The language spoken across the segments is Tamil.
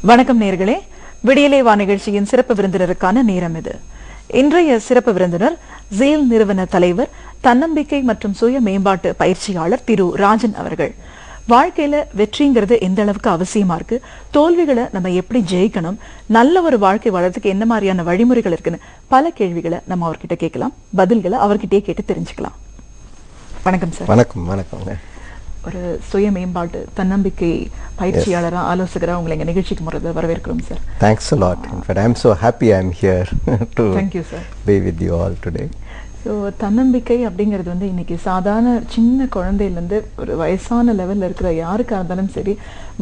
வணக்கம் நேயர்களே, விடியலே வா நிகழ்ச்சியின் சிறப்பு விருந்தினருக்கான நேரம் இது. இன்றைய சிறப்பு விருந்தினர் ஜீல் நிறுவன தலைவர், தன்னம்பிக்கை மற்றும் சுய மேம்பாட்டு பயிற்சியாளர் திரு ராஜன் அவர்கள். வாழ்க்கையில வெற்றிங்கிறது எந்த அளவுக்கு அவசியமா இருக்கு, தோல்விகளை நம்ம எப்படி ஜெயிக்கணும், நல்ல ஒரு வாழ்க்கை வளர்றதுக்கு என்ன மாதிரியான வழிமுறைகள் இருக்குன்னு பல கேள்விகளை நம்ம அவர்கிட்ட கேட்கலாம். பதில்களை அவர்கிட்டயே கேட்டு தெரிஞ்சுக்கலாம். வணக்கம் சார். வணக்கம். வணக்கங்க. ஒரு சுய மேம்பாட்டு தன்னம்பிக்கை பயிற்சியாளரா ஆலோசகரா உங்களை எங்க நிகழ்ச்சிக்கு முறையில் வரவேற்கிறோம் sir. Thanks a lot. In fact, I'm so happy I'm here to Thank you, sir. be with you all today. So தன்னம்பிக்கை அப்படிங்கிறது இன்னைக்கு சாதாரண சின்ன குழந்தையிலேருந்து ஒரு வயசான லெவலில் இருக்கிற யாருக்காக இருந்தாலும் சரி,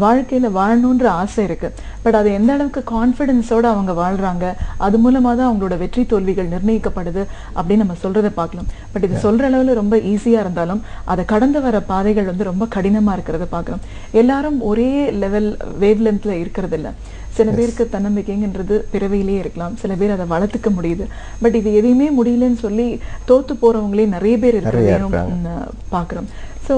வாழ்க்கையில் வாழணுன்ற ஆசை இருக்கு. பட் அது எந்த அளவுக்கு கான்ஃபிடென்ஸோடு அவங்க வாழ்றாங்க, அது மூலமாக தான் அவங்களோட வெற்றி தோல்விகள் நிர்ணயிக்கப்படுது அப்படின்னு நம்ம சொல்றதை பார்க்கலாம். பட் இது சொல்ற அளவில் ரொம்ப ஈஸியாக இருந்தாலும் அதை கடந்து வர பாதைகள் ரொம்ப கடினமாக இருக்கிறத பார்க்குறோம். எல்லாரும் ஒரே லெவல் வேவ் லென்த்ல இருக்கிறது இல்லை. சில பேருக்கு தன்னம்பிக்கைங்கிறது பிறவையிலேயே இருக்கலாம், சில பேர் அதை வளர்த்துக்க முடியுது. பட் இது எதையுமே முடியலன்னு சொல்லி தோத்து போறவங்களே நிறைய பேர் இருக்கிறதையும் பாக்குறோம். ஸோ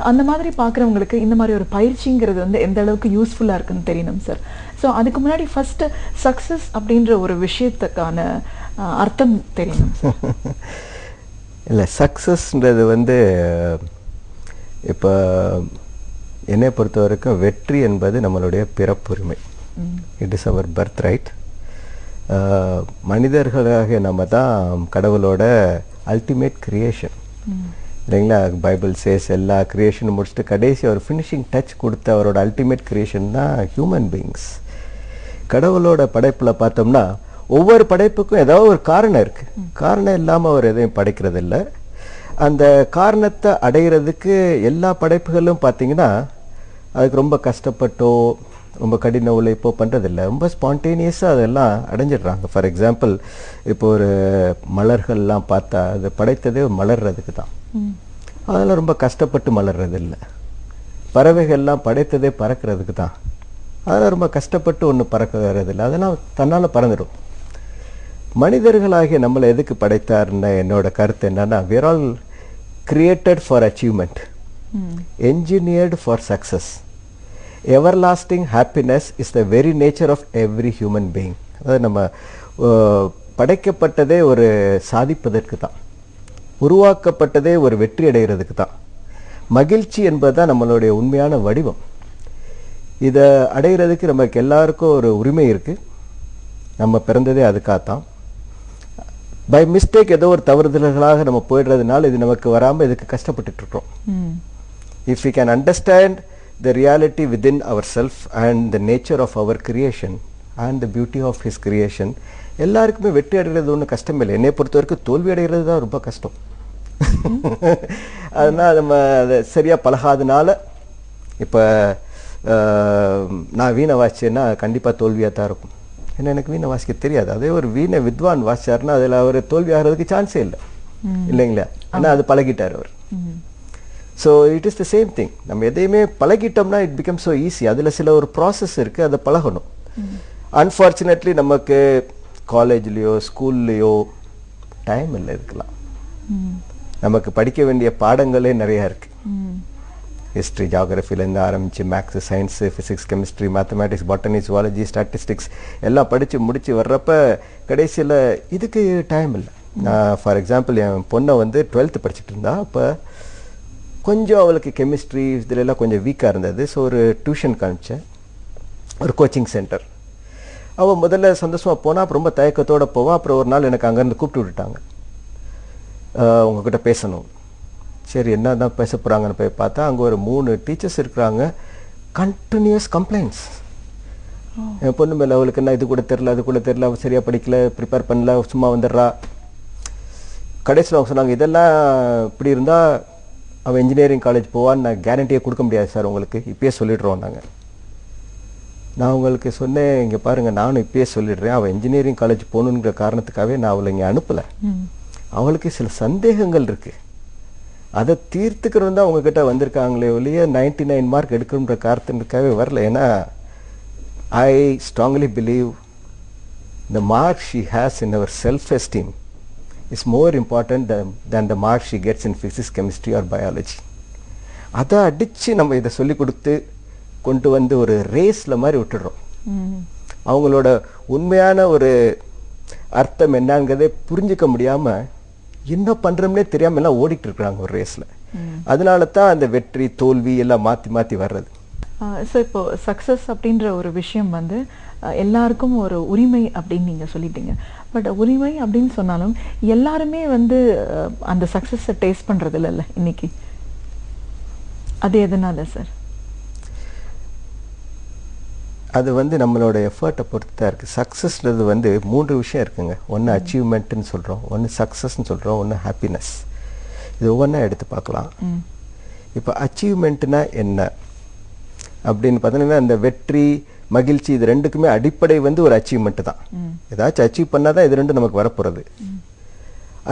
அந்த மாதிரி பாக்குறவங்களுக்கு இந்த மாதிரி ஒரு பயிற்சிங்கிறது எந்த அளவுக்கு யூஸ்ஃபுல்லா இருக்குன்னு தெரியணும் சார். ஸோ அதுக்கு முன்னாடி ஃபர்ஸ்ட் சக்சஸ் அப்படின்ற ஒரு விஷயத்துக்கான அர்த்தம் தெரியணும் சார். இல்லை, சக்சஸ்ன்றது இப்போ என்னை பொறுத்த வரைக்கும் வெற்றி என்பது நம்மளுடைய பிறப்புரிமை. It is our birthright. மனிதர்களாக நம்ம தான் கடவுளோட அல்டிமேட் கிரியேஷன் இல்லைங்களா? பைபிள் சேஸ் எல்லா கிரியேஷனும் முடிச்சுட்டு கடைசி அவர் ஃபினிஷிங் டச் கொடுத்த அவரோட அல்டிமேட் கிரியேஷன் தான் ஹியூமன் பீயிங்ஸ். கடவுளோட படைப்பில் பார்த்தோம்னா ஒவ்வொரு படைப்புக்கும் ஏதாவது ஒரு காரணம் இருக்குது. காரணம் இல்லாமல் அவர் எதையும் படைக்கிறது இல்லை. அந்த காரணத்தை அடைகிறதுக்கு எல்லா படைப்புகளும் பார்த்தீங்கன்னா அதுக்கு ரொம்ப கஷ்டப்பட்டோ ரொம்ப கடின உழைப்போ பண்ணுறதில்ல, ரொம்ப ஸ்பான்டேனியஸாக அதெல்லாம் அடைஞ்சிடுறாங்க. ஃபார் எக்ஸாம்பிள், இப்போ ஒரு மலர்கள்லாம் பார்த்தா அது படைத்ததே மலர்றதுக்கு தான். அதெல்லாம் ரொம்ப கஷ்டப்பட்டு மலர்றது இல்லை. பறவைகள்லாம் படைத்ததே பறக்கிறதுக்கு தான். அதெல்லாம் ரொம்ப கஷ்டப்பட்டு ஒன்று பறக்கிறதில்லை, அதெல்லாம் தன்னால் பறந்துடும். மனிதர்களாகிய நம்மளை எதுக்கு படைத்தார்னு என்னோட கருத்து என்னன்னா, we are all created for achievement, engineered for success. Everlasting happiness is the very nature of every human being. அதாவது நம்ம படைக்கப்பட்டதே ஒரு சாதிப்பதற்கு தான், உருவாக்கப்பட்டதே ஒரு வெற்றி அடைகிறதுக்கு தான். மகிழ்ச்சி என்பதுதான் நம்மளுடைய உண்மையான வடிவம். இதை அடைகிறதுக்கு நமக்கு எல்லாருக்கும் ஒரு உரிமை இருக்குது. நம்ம பிறந்ததே அதுக்காகத்தான். பை மிஸ்டேக் ஏதோ ஒரு தவறுதல்களாக நம்ம போயிடுறதுனால இது நமக்கு வராமல் இதுக்கு கஷ்டப்பட்டுட்டு இருக்கோம். If we can understand the reality within ourselves and the nature of our creation and the beauty of his creation, எல்லாருக்குமே வெற்றி அடைகிறது ஒன்றும் கஷ்டம் இல்லை. என்னை பொறுத்த வரைக்கும் தோல்வி அடைகிறது தான் ரொம்ப கஷ்டம். அதனால் நம்ம அதை சரியாக பழகாதனால, இப்போ நான் வீணை வாசிச்சேன்னா கண்டிப்பாக தோல்வியாக தான் இருக்கும். ஏன்னா எனக்கு வீணை வாசிக்க தெரியாது. அதே ஒரு வீணை வித்வான் வாசிச்சாருன்னா அதில் அவர் தோல்வி ஆகிறதுக்கு சான்ஸே இல்லை, இல்லைங்களா? ஆனால் அது பழகிட்டார் அவர். So it is the same thing. நம்ம எதையுமே பழகிட்டோம்னா இட் பிகம் ஸோ ஈஸி. அதில் சில ஒரு ப்ராசஸ் இருக்குது, அதை பழகணும். அன்ஃபார்ச்சுனேட்லி நமக்கு காலேஜ்லேயோ ஸ்கூல்லையோ டைம் இல்லை இருக்கலாம். நமக்கு படிக்க வேண்டிய பாடங்களே நிறையா இருக்குது. ஹிஸ்ட்ரி, ஜாகிரஃபிலேருந்து ஆரம்பித்து maths, science, physics, chemistry, mathematics, botany, zoology, statistics எல்லாம் படித்து முடித்து வர்றப்ப கடைசியில் இதுக்கு டைம் இல்லை. நான் ஃபார் எக்ஸாம்பிள் என் பொண்ணை 12th படிச்சுட்டு இருந்தா. அப்போ கொஞ்சம் அவளுக்கு கெமிஸ்ட்ரி இதிலெல்லாம் கொஞ்சம் வீக்காக இருந்தது. ஸோ ஒரு டியூஷன் காமிச்சேன், ஒரு கோச்சிங் சென்டர். அவள் முதல்ல சந்தோஷமாக போனால், அப்புறம் ரொம்ப தயக்கத்தோடு போவாள். அப்புறம் ஒரு நாள் எனக்கு அங்கேருந்து கூப்பிட்டு விட்டுட்டாங்க, உங்ககிட்ட பேசணும். சரி, என்ன தான் பேச போகிறாங்கன்னு போய் பார்த்தா அங்கே ஒரு 3 டீச்சர்ஸ் இருக்கிறாங்க. Continuous complaints. என் பொண்ணு மேலே அவளுக்கு என்ன இது கூட தெரில, அது கூட தெரில, அவள் சரியாக படிக்கல, ப்ரிப்பேர் பண்ணல, சும்மா வந்துடுறா. கடைசியில் அவங்க சொன்னாங்க, இதெல்லாம் இப்படி இருந்தால் அவன் இன்ஜினியரிங் காலேஜ் போவான்னு நான் கேரண்டியே கொடுக்க முடியாது சார், உங்களுக்கு இப்பயே சொல்லிடுறோம். நான் உங்களுக்கு சொன்னேன், இங்கே பாருங்கள், நானும் இப்பயே சொல்லிடுறேன், அவள் இன்ஜினியரிங் காலேஜ் போகணுங்கிற காரணத்துக்காகவே நான் அவளை இங்கே அனுப்பலை. அவளுக்கு சில சந்தேகங்கள் இருக்குது, அதை தீர்த்துக்கிறது தான் உங்ககிட்ட வந்திருக்காங்களே ஒழிய 99 மார்க் எடுக்கணுன்ற காரணத்துக்காகவே வரல. ஏன்னா I strongly believe the mark she has in her self esteem is more important than the mark she gets in physics, chemistry or biology. அதை அடித்து நம்ம இதை சொல்லி கொடுத்து கொண்டு வந்து ஒரு ரேஸில் மாதிரி விட்டுடுறோம். அவங்களோட உண்மையான ஒரு அர்த்தம் என்னங்கிறதே புரிஞ்சுக்க முடியாம என்ன பண்றோம்னே தெரியாம எல்லாம் ஓடிட்டு இருக்காங்க ஒரு ரேஸ்ல. அதனால தான் அந்த வெற்றி தோல்வி எல்லாம் மாத்தி மாத்தி வர்றது. ஸோ இப்போ சக்ஸஸ் அப்படின்ற ஒரு விஷயம் வந்து எல்லாருக்கும் ஒரு உரிமை அப்படின்னு நீங்க சொல்லிட்டீங்க. பட் உரிமை அப்படின்னு சொன்னாலும் எல்லாருமே வந்து அந்த சக்ஸஸை டேஸ்ட் பண்றது இல்லைல்ல இன்னைக்கு. அது எதனால சார்? அது வந்து நம்மளோட எஃபர்ட்டை பொறுத்து தான் இருக்குது. சக்ஸஸ்ன்றது வந்து 3 விஷயம் இருக்குங்க. ஒன்று அச்சீவ்மெண்ட்டுன்னு சொல்கிறோம், ஒன்று சக்ஸஸ்ன்னு சொல்கிறோம், ஒன்று ஹாப்பினஸ். இது ஒவ்வொன்றா எடுத்து பார்க்கலாம். இப்போ அச்சீவ்மெண்ட்னா என்ன அப்படின்னு பார்த்தீங்கன்னா, இந்த வெற்றி மகிழ்ச்சி இது ரெண்டுக்குமே அடிப்படை வந்து ஒரு அச்சீவ்மெண்ட்டு தான். ஏதாச்சும் அச்சீவ் பண்ணால் தான் இது ரெண்டும் நமக்கு வரப்போகிறது.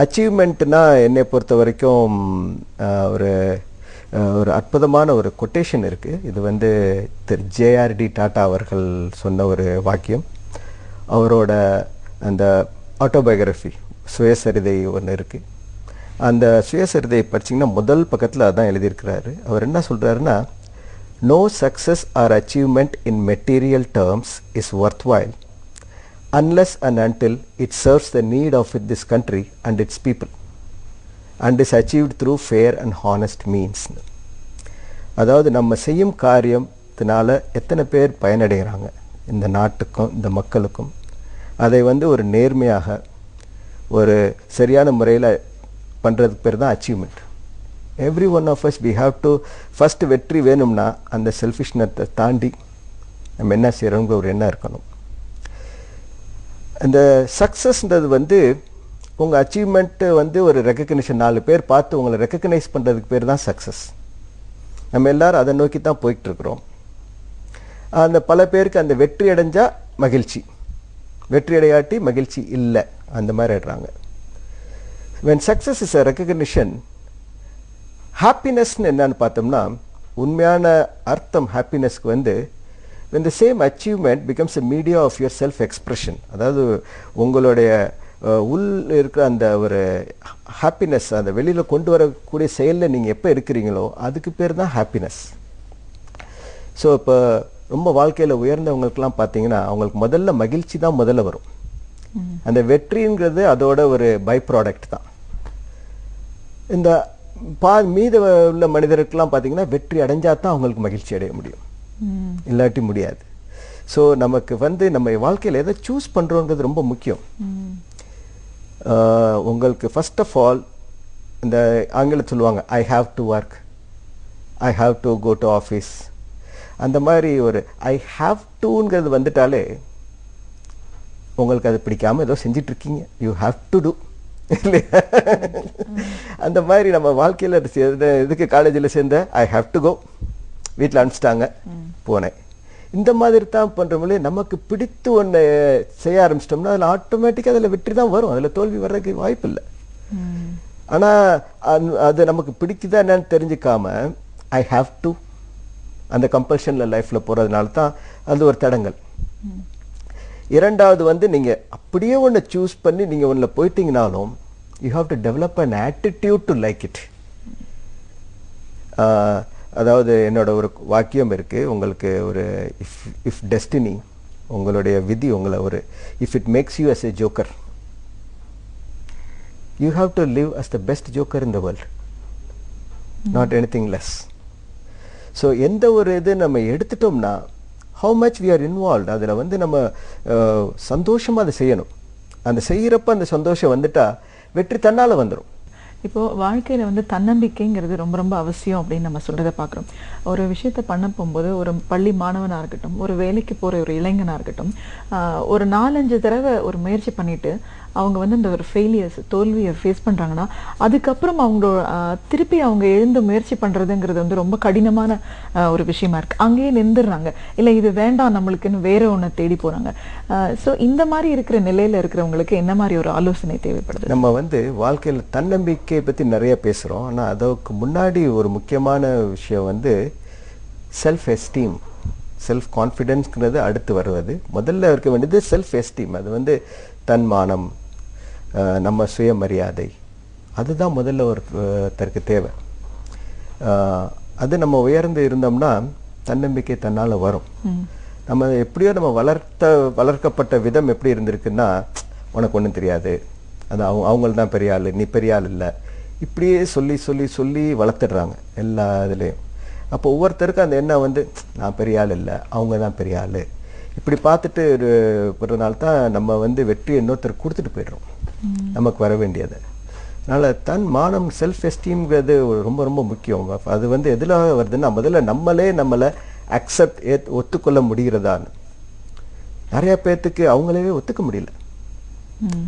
அச்சீவ்மெண்ட்னா என்னை பொறுத்த வரைக்கும் ஒரு அற்புதமான ஒரு கொட்டேஷன் இருக்குது. இது வந்து திரு ஜேஆர்டி டாட்டா அவர்கள் சொன்ன ஒரு வாக்கியம். அவரோட அந்த ஆட்டோபயோகிராஃபி சுயசரிதை ஒன்று இருக்குது. அந்த சுயசரிதை படிச்சிங்கன்னா முதல் பக்கத்தில் அதான் எழுதியிருக்கிறாரு. அவர் என்ன சொல்கிறாருன்னா, no success or achievement in material terms is worthwhile unless and until it serves the need of this country and its people and is achieved through fair and honest means. அதாவது நம்ம செய்யும் காரியத்தினால எத்தனை பேர் பயனடைகிறாங்க இந்த நாட்டுக்கும் இந்த மக்களுக்கும், அதை வந்து ஒரு நேர்மையாக ஒரு சரியான முறையில் பண்ணுறதுக்கு பேர் தான் achievement. Every one of us we have to first வெற்றி வேணும்னா அந்த செல்ஃபிஷ்னத்தை தாண்டி நம்ம என்ன செய்கிறோங்கிற ஒரு எண்ணம் இருக்கணும். இந்த சக்ஸஸ்ன்றது வந்து உங்கள் அச்சீவ்மெண்ட்டு வந்து ஒரு ரெக்கக்னிஷன், 4 பேர் பார்த்து உங்களை ரெக்கக்னைஸ் பண்ணுறதுக்கு பேர் தான் சக்ஸஸ். நம்ம எல்லாரும் அதை நோக்கி தான் போயிட்டுருக்குறோம். அந்த பல பேருக்கு அந்த வெற்றி அடைஞ்சால் மகிழ்ச்சி, வெற்றி அடையாட்டி மகிழ்ச்சி இல்லை, அந்த மாதிரி ஆயிடுறாங்க. when success is a recognition, happiness என்னன்னு பார்த்தோம்னா உண்மையான அர்த்தம் ஹாப்பினஸ்க்கு வந்து when the same achievement becomes a media of your self expression, அதாவது உங்களுடைய உள் இருக்கிற அந்த ஒரு ஹாப்பினஸ் அந்த வெளியில் கொண்டு வரக்கூடிய செயலில் நீங்கள் எப்போ இருக்கிறீங்களோ அதுக்கு பேர் தான் ஹாப்பினஸ். ஸோ இப்போ ரொம்ப வாழ்க்கையில் உயர்ந்தவங்களுக்கெல்லாம் பார்த்தீங்கன்னா அவங்களுக்கு முதல்ல மகிழ்ச்சி தான் முதல்ல வரும். அந்த வெற்றிங்கிறது அதோட ஒரு பை ப்ராடக்ட் தான். இந்த மீத உள்ள மனிதருக்கெல்லாம் பார்த்தீங்கன்னா வெற்றி அடைஞ்சால் தான் அவங்களுக்கு மகிழ்ச்சி அடைய முடியும், இல்லாட்டி முடியாது. ஸோ நமக்கு வந்து நம்ம வாழ்க்கையில் எதை சூஸ் பண்ணுறோங்கிறது ரொம்ப முக்கியம். உங்களுக்கு ஃபர்ஸ்ட் ஆஃப் ஆல் இந்த ஆங்கிலத்தில் சொல்லுவாங்க I have to work, I have to go to office. அந்த மாதிரி ஒரு ஐ ஹாவ் டுங்கிறது வந்துட்டாலே உங்களுக்கு அது பிடிக்காமல் ஏதோ செஞ்சிட்ருக்கீங்க, யூ ஹாவ் டு டூ இல்லையா? அந்த மாதிரி நம்ம வாழ்க்கையில் இதுக்கு காலேஜில் சேர்ந்த ஐ ஹாவ் டு கோ, வீட்டில் அனுப்பிச்சிட்டாங்க போனேன், இந்த மாதிரி தான் பண்ணுறோம்லே. நமக்கு பிடித்து ஒன்று செய்ய ஆரம்பிச்சிட்டோம்னா அதில் ஆட்டோமேட்டிக்காக அதில் வெற்றி தான் வரும், அதில் தோல்வி வர்றதுக்கு வாய்ப்பு இல்லை. ஆனால் அது நமக்கு பிடிக்குதா என்னன்னு தெரிஞ்சுக்காம ஐ ஹாவ் டு அந்த கம்பல்ஷனில் லைஃப்பில் போகிறதுனால தான் அது ஒரு தடங்கள். இரண்டாவது வந்து நீங்கள் அப்படியே ஒன்று சூஸ் பண்ணி நீங்கள் ஒன்றில் போயிட்டீங்கனாலும் you have to develop an attitude to like it. அதாவது என்னோட ஒரு வாக்கியம் இருக்குது, உங்களுக்கு ஒரு இஃப் டெஸ்டினி, உங்களுடைய விதி உங்களை ஒரு if it makes you as a joker, you have to live as the best joker in the world, not anything less. So எந்த ஒரு இது நம்ம எடுத்துட்டோம்னா how much we are involve, அதில் வந்து நம்ம சந்தோஷமாக அதை செய்யணும். அந்த செய்கிறப்ப அந்த சந்தோஷம் வந்துட்டா வெற்றி தன்னால் வந்துடும். இப்போது வாழ்க்கையில் வந்து தன்னம்பிக்கைங்கிறது ரொம்ப ரொம்ப அவசியம் அப்படின்னு நம்ம சொல்கிறத பார்க்குறோம். ஒரு விஷயத்தை பண்ண போகும்போது ஒரு பள்ளி மாணவனாக இருக்கட்டும், ஒரு வேலைக்கு போகிற ஒரு இளைஞனாக இருக்கட்டும், ஒரு 4-5 தடவை ஒரு முயற்சி பண்ணிவிட்டு அவங்க வந்து இந்த ஒரு ஃபெயிலியர்ஸ் தோல்வியை ஃபேஸ் பண்ணுறாங்கன்னா அதுக்கப்புறம் அவங்களோட திருப்பி அவங்க எழுந்து முயற்சி பண்ணுறதுங்கிறது வந்து ரொம்ப கடினமான ஒரு விஷயமா இருக்குது. அங்கேயே நின்றுடுறாங்க, இல்லை இது வேண்டாம் நம்மளுக்குன்னு வேற ஒன்று தேடி போகிறாங்க. ஸோ இந்த மாதிரி இருக்கிற நிலையில் இருக்கிறவங்களுக்கு என்ன மாதிரி ஒரு ஆலோசனை தேவைப்படுது? நம்ம வந்து வாழ்க்கையில் தன்னம்பிக்கையை பற்றி நிறைய பேசுகிறோம், ஆனால் அதுக்கு முன்னாடி ஒரு முக்கியமான விஷயம் வந்து செல்ஃப் எஸ்டீம், செல்ஃப் கான்ஃபிடென்ஸ்ங்கிறது அடுத்து வருவது. முதல்ல இருக்க வேண்டியது செல்ஃப் எஸ்டீம். அது வந்து தன்மானம், நம்ம சுயமரியாதை, அதுதான் முதல்ல ஒருத்தருக்கு தேவை. அது நம்ம உயர்ந்து இருந்தோம்னா தன்னம்பிக்கை தன்னால் வரும். நம்ம எப்படியோ நம்ம வளர்க்கப்பட்ட விதம் எப்படி இருந்திருக்குன்னா, உனக்கு ஒன்றும் தெரியாது, அது அவங்கள தான் பெரிய ஆள், நீ பெரிய ஆள் இல்லை, இப்படியே சொல்லி சொல்லி சொல்லி வளர்த்துடுறாங்க எல்லா இதுலேயும். அப்போ ஒவ்வொருத்தருக்கும் அந்த எண்ணம் வந்து நான் பெரிய ஆள் இல்லை, அவங்க தான் பெரிய ஆள், இப்படி பார்த்துட்டு ஒரு நாள் தான் நம்ம வந்து வெற்றி இன்னொருத்தருக்கு கொடுத்துட்டு போயிடுறோம் நமக்கு வர வேண்டியதை. அதனால் தன் மானம், செல்ஃப் எஸ்டீம்ங்கிறது ரொம்ப ரொம்ப முக்கியம். அது வந்து எதில் வருதுன்னா, முதல்ல நம்மளை அக்செப்ட் ஒத்துக்கொள்ள முடிகிறதான்னு. நிறைய பேர்த்துக்கு அவங்களவே ஒத்துக்க முடியல.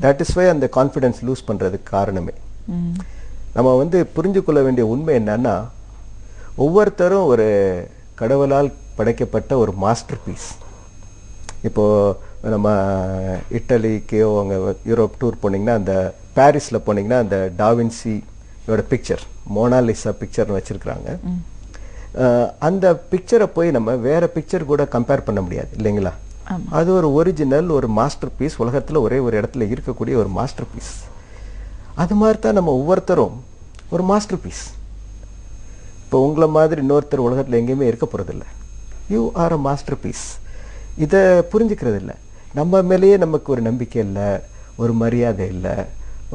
தட் இஸ் வை அந்த கான்ஃபிடென்ஸ் லூஸ் பண்ணுறதுக்கு காரணமே. நம்ம வந்து புரிஞ்சு கொள்ள வேண்டிய உண்மை என்னன்னா, ஒவ்வொருத்தரும் ஒரு கடவுளால் படைக்கப்பட்ட ஒரு மாஸ்டர் பீஸ். இப்போது நம்ம இட்டலிக்கோ அங்கே யூரோப் டூர் போனீங்கன்னா, அந்த பாரிஸில் போனீங்கன்னா அந்த டாவின்சியோட பிக்சர், மோனாலிசா பிக்சர்னு வச்சுருக்குறாங்க. அந்த பிக்சரை போய் நம்ம வேறு பிக்சர் கூட கம்பேர் பண்ண முடியாது இல்லைங்களா? அது ஒரு ஒரிஜினல், ஒரு மாஸ்டர் பீஸ், உலகத்தில் ஒரே ஒரு இடத்துல இருக்கக்கூடிய ஒரு மாஸ்டர் பீஸ். அது மாதிரி தான் நம்ம ஒவ்வொருத்தரும் ஒரு மாஸ்டர் பீஸ். இப்போ உங்களை மாதிரி இன்னொருத்தர் உலகத்தில் எங்கேயுமே இருக்க போகிறதில்ல. You are a masterpiece. இதை புரிஞ்சுக்கிறது இல்லை. நம்ம மேலேயே நமக்கு ஒரு நம்பிக்கை இல்லை, ஒரு மரியாதை இல்லை,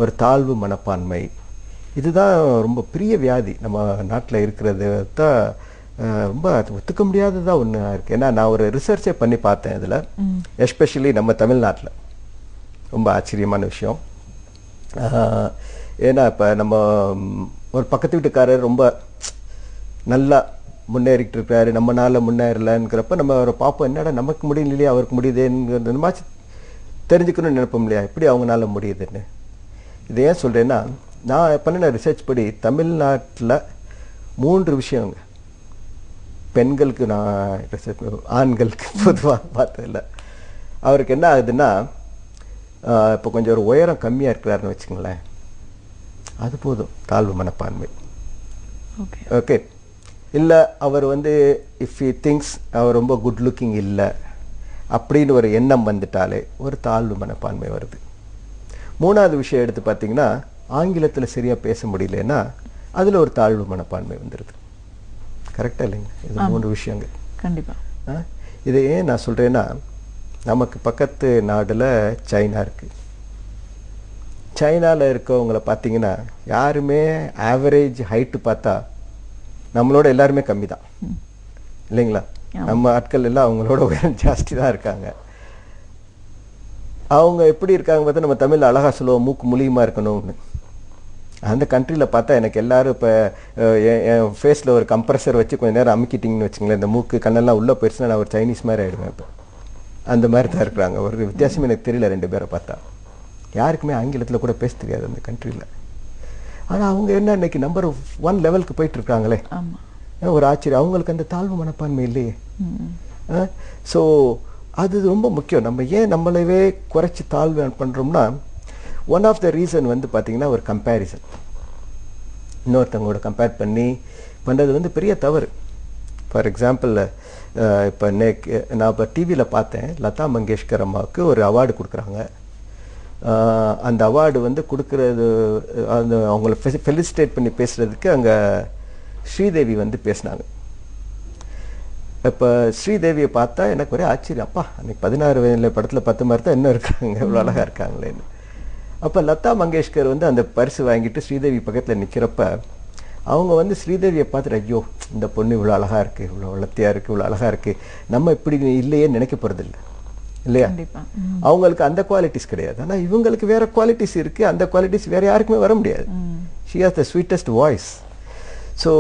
ஒரு தாழ்வு மனப்பான்மை. இதுதான் ரொம்ப பெரிய வியாதி நம்ம நாட்டில் இருக்கிறது தான். ரொம்ப ஒத்துக்க முடியாததான் ஒன்று இருக்குது. ஏன்னா நான் ஒரு ரிசர்ச்சே பண்ணி பார்த்தேன் இதில், எஸ்பெஷலி நம்ம தமிழ்நாட்டில். ரொம்ப ஆச்சரியமான விஷயம். ஏன்னா இப்போ நம்ம ஒரு பக்கத்து வீட்டுக்காரர் ரொம்ப நல்லா முன்னேறிக்கிட்டு இருக்காரு, நம்ம நாளில் முன்னேறலங்கிறப்ப நம்ம அவரை பார்ப்போம், என்னடா நமக்கு முடியலையே அவருக்கு முடியுதுங்கிறது மாதிரி தெரிஞ்சுக்கணும்னு நினைப்போம் இல்லையா, எப்படி அவங்களால முடியுதுன்னு. இதை ஏன் சொல்கிறேன்னா, நான் பண்ணின ரிசர்ச் படி தமிழ்நாட்டில் 3 விஷயங்க. பெண்களுக்கு நான் ரிசர்ச், ஆண்களுக்கு பொதுவாக பார்த்ததில்ல. அவருக்கு என்ன ஆகுதுன்னா, இப்போ கொஞ்சம் ஒரு உயரம் கம்மியாக இருக்கிறாருன்னு வச்சுங்களேன், அது போதும் தாழ்வு மனப்பான்மை. ஓகே, இல்லை அவர் வந்து இஃப் ஹி திங்ஸ் அவர் ரொம்ப குட் லுக்கிங் இல்லை அப்படின்னு ஒரு எண்ணம் வந்துட்டாலே ஒரு தாழ்வு மனப்பான்மை வருது. 3வது விஷயம் எடுத்து பார்த்தீங்கன்னா, ஆங்கிலத்தில் சரியாக பேச முடியலன்னா அதில் ஒரு தாழ்வு மனப்பான்மை வந்துடுது. கரெக்டாக இல்லைங்க? இது 3 விஷயங்கள். கண்டிப்பாக. இதை ஏன் நான் சொல்கிறேன்னா, நமக்கு பக்கத்து நாடில் சைனா இருக்குது. சைனாவில் இருக்கவங்களை பார்த்தீங்கன்னா யாருமே ஆவரேஜ் ஹைட்டு பார்த்தா நம்மளோட எல்லாருமே கம்மி தான் இல்லைங்களா? நம்ம ஆட்கள் எல்லாம் அவங்களோட உயரம் ஜாஸ்தி தான் இருக்காங்க. அவங்க எப்படி இருக்காங்க பார்த்தா, நம்ம தமிழில் அழகாக சொல்லுவோம், மூக்கு முழியுமா இருக்கணும்னு. அந்த கண்ட்ரியில் பார்த்தா எனக்கு எல்லாரும் இப்போ என் ஃபேஸில் ஒரு கம்ப்ரெசர் வச்சு கொஞ்சம் நேரம் அமுக்கிட்டிங்கன்னு வச்சுங்களேன், இந்த மூக்கு கண்ணெல்லாம் உள்ளே போயிடுச்சுன்னா நான் ஒரு சைனீஸ் மாதிரி ஆகிடுவேன். இப்போ அந்த மாதிரி தான் இருக்கிறாங்க. ஒரு வித்தியாசம் எனக்கு தெரியல 2 பேரை பார்த்தா. யாருக்குமே ஆங்கிலத்தில் கூட பேச தெரியாது அந்த கண்ட்ரியில். ஆனால் அவங்க என்ன இன்னைக்கு நம்பர் 1 லெவலுக்கு போயிட்டுருக்காங்களே, ஒரு ஆச்சரியம். அவங்களுக்கு அந்த தாழ்வு மனப்பான்மை இல்லையே. ஸோ அது ரொம்ப முக்கியம். நம்ம ஏன் நம்மளவே குறைச்சி தாழ்வு பண்ணுறோம்னா, ஒன் ஆஃப் த ரீசன் வந்து பார்த்திங்கன்னா ஒரு கம்பேரிசன். இன்னொருத்தவங்களோட கம்பேர் பண்ணி பண்ணுறது வந்து பெரிய தவறு. ஃபார் எக்ஸாம்பிள், இப்போ நான் இப்போ டிவியில் பார்த்தேன், லதா மங்கேஷ்கர் அம்மாவுக்கு ஒரு அவார்டு கொடுக்குறாங்க. அந்த அவார்டு வந்து கொடுக்குறது, அந்த அவங்கள ஃபெலிசிட்டேட் பண்ணி பேசுகிறதுக்கு அங்கே ஸ்ரீதேவி வந்து பேசினாங்க. இப்போ ஸ்ரீதேவியை பார்த்தா எனக்கு ஒரே ஆச்சரியம், அப்பா அன்றைக்கி 16 வயதில் படத்தில் 10 மாதிரி தான் இன்னும் இருக்காங்க, இவ்வளோ அழகாக இருக்காங்களேன்னு. அப்போ லதா மங்கேஷ்கர் வந்து அந்த பரிசு வாங்கிட்டு ஸ்ரீதேவி பக்கத்தில் நிற்கிறப்ப அவங்க வந்து ஸ்ரீதேவியை பார்த்துட்டு, ஐயோ இந்த பொண்ணு இவ்வளோ அழகாக இருக்குது, இவ்வளோ வளர்த்தியாக இருக்குது, இவ்வளோ அழகாக இருக்குது, நம்ம இப்படி இல்லையே நினைக்க போகிறதில்ல இல்லையா? அவங்களுக்கு அந்த குவாலிட்டிஸ் கிடையாது. ஆனால் இவங்களுக்கு வேறு குவாலிட்டிஸ் இருக்குது. அந்த குவாலிட்டிஸ் வேறு யாருக்குமே வர முடியாது. She has the sweetest voice. So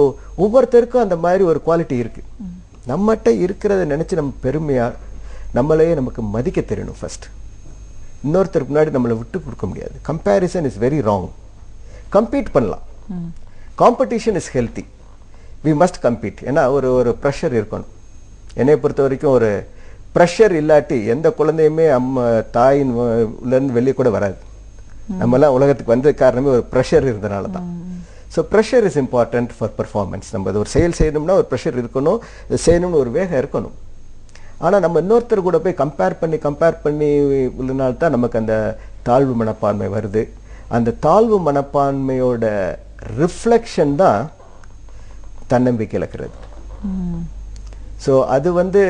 ஒவ்வொருத்தருக்கும் அந்த மாதிரி ஒரு குவாலிட்டி இருக்குது. நம்மகிட்ட இருக்கிறத நினச்சி நம்ம பெருமையாக நம்மளையே நமக்கு மதிக்க தெரியணும் ஃபர்ஸ்ட். இன்னொருத்தருக்கு முன்னாடி நம்மளை விட்டு கொடுக்க முடியாது. Comparison is very wrong. Compete பண்ணலாம். Competition is healthy. We must compete. ஏன்னா ஒரு ப்ரெஷர் இருக்கணும். என்னை பொறுத்த வரைக்கும் ஒரு ப்ரெஷர் இல்லாட்டி எந்த குழந்தையுமே தாயின்லேருந்து வெளியே கூட வராது. நம்மலாம் உலகத்துக்கு வந்த காரணமே ஒரு ப்ரெஷர் இருந்தனால தான். So pressure is important for performance. நம்ம ஒரு செயல் செய்யணும்னா ஒரு ப்ரெஷர் இருக்கணும், செய்யணும்னு ஒரு வேகம் இருக்கணும். ஆனால் நம்ம இன்னொருத்தர் கூட போய் கம்பேர் பண்ணி உள்ளனால்தான் நமக்கு அந்த தாழ்வு மனப்பான்மை வருது. அந்த தாழ்வு மனப்பான்மையோட ரிஃப்ளெக்ஷன் தான் தன்னம்பிக்கை இழக்கிறது. ஸோ அது வந்து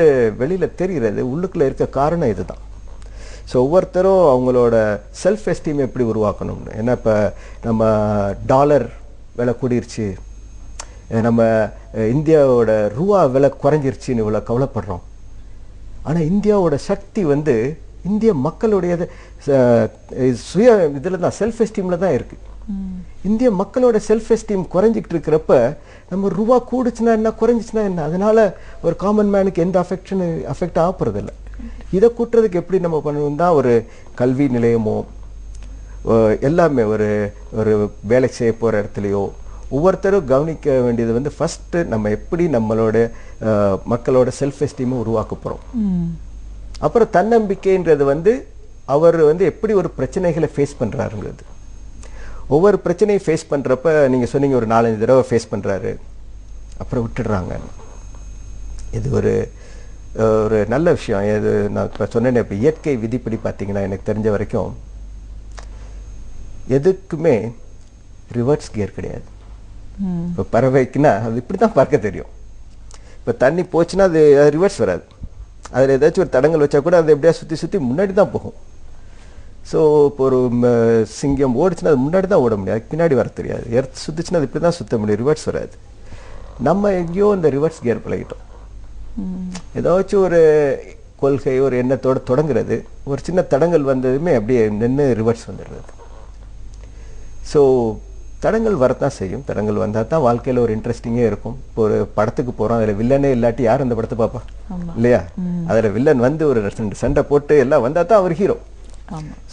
வெளியில தெரிகிறது, உள்ளுக்குள்ள இருக்க காரணம் இதுதான். ஸோ ஒவ்வொருத்தரும் அவங்களோட செல்ஃப் எஸ்டீம் எப்படி உருவாக்கணும்னு. ஏன்னா இப்போ நம்ம டாலர் விலை கூடிருச்சு, நம்ம இந்தியாவோட ரூபா விலை குறைஞ்சிருச்சுன்னு இவ்வளோ கவலைப்படுறோம். ஆனால் இந்தியாவோட சக்தி வந்து இந்திய மக்களுடைய சுய இதில் தான், செல்ஃப் எஸ்டீமில் தான் இருக்குது. இந்திய மக்களோட செல்ஃப் எஸ்டீம் குறைஞ்சிக்கிட்டு இருக்கிறப்ப நம்ம ரூபா கூடுச்சுன்னா என்ன, குறைஞ்சிச்சுன்னா என்ன, அதனால ஒரு காமன் மேனுக்கு எந்த அஃபெக்ட் ஆகப்படுறதில்லை. இதை கூட்டுறதுக்கு எப்படி நம்ம பண்ணணும் தான், ஒரு கல்வி நிலையமோ எல்லாமே ஒரு ஒரு வேலை செய்ய போகிற இடத்துலையோ ஒவ்வொருத்தரும் கவனிக்க வேண்டியது வந்து ஃபஸ்ட்டு நம்ம எப்படி நம்மளோட மக்களோட செல்ஃப் எஸ்டீமை உருவாக்க போகிறோம். அப்புறம் தன்னம்பிக்கைன்றது வந்து அவர் வந்து எப்படி ஒரு பிரச்சனைகளை ஃபேஸ் பண்ணுறாருங்கிறது. ஒவ்வொரு பிரச்சனையும் ஃபேஸ் பண்ணுறப்ப நீங்கள் சொன்னீங்க ஒரு 4-5 தடவை ஃபேஸ் பண்ணுறாரு, அப்புறம் விட்டுடுறாங்க. இது ஒரு ஒரு நல்ல விஷயம். இது நான் இப்போ சொன்னேன், இப்போ இயற்கை விதிப்படி பார்த்தீங்கன்னா எனக்கு தெரிஞ்ச வரைக்கும் எதுக்குமே ரிவர்ஸ் கியர் கிடையாது. இப்போ பறவைக்குன்னா அது இப்படி தான் பார்க்க தெரியும். இப்போ தண்ணி போச்சுன்னா அது ரிவர்ஸ் வராது. அதில் ஏதாச்சும் ஒரு தடங்கள் வச்சா கூட அது எப்படியா சுற்றி சுற்றி முன்னாடி தான் போகும். ஸோ இப்போ ஒரு சிங்கம் ஓடிச்சுன்னா அது முன்னாடி தான் ஓட முடியாது, அதுக்கு பின்னாடி வர தெரியாது. எர்த் சுற்றுச்சுன்னா அது இப்படி தான் சுற்ற முடியும், ரிவர்ஸ் வராது. நம்ம எங்கேயோ இந்த ரிவர்ஸ் கியர் பழகிட்டோம். ஏதாச்சும் ஒரு கொள்கை ஒரு எண்ணத்தோடு தொடங்குறது, ஒரு சின்ன தடங்கள் வந்ததுமே அப்படியே நின்று ரிவர்ஸ் வந்துடுறது. ஸோ தடங்கள் வரத்தான் செய்யும். தடங்கள் வந்தால் தான் வாழ்க்கையில் ஒரு இன்ட்ரெஸ்டிங்கே இருக்கும். இப்போ ஒரு படத்துக்கு போகிறோம், அதில் வில்லனே இல்லாட்டி யார் அந்த படத்தை பார்ப்பா இல்லையா? அதில் வில்லன் வந்து ஒரு சண்டை போட்டு எல்லாம் வந்தால் தான் அவர் ஹீரோ.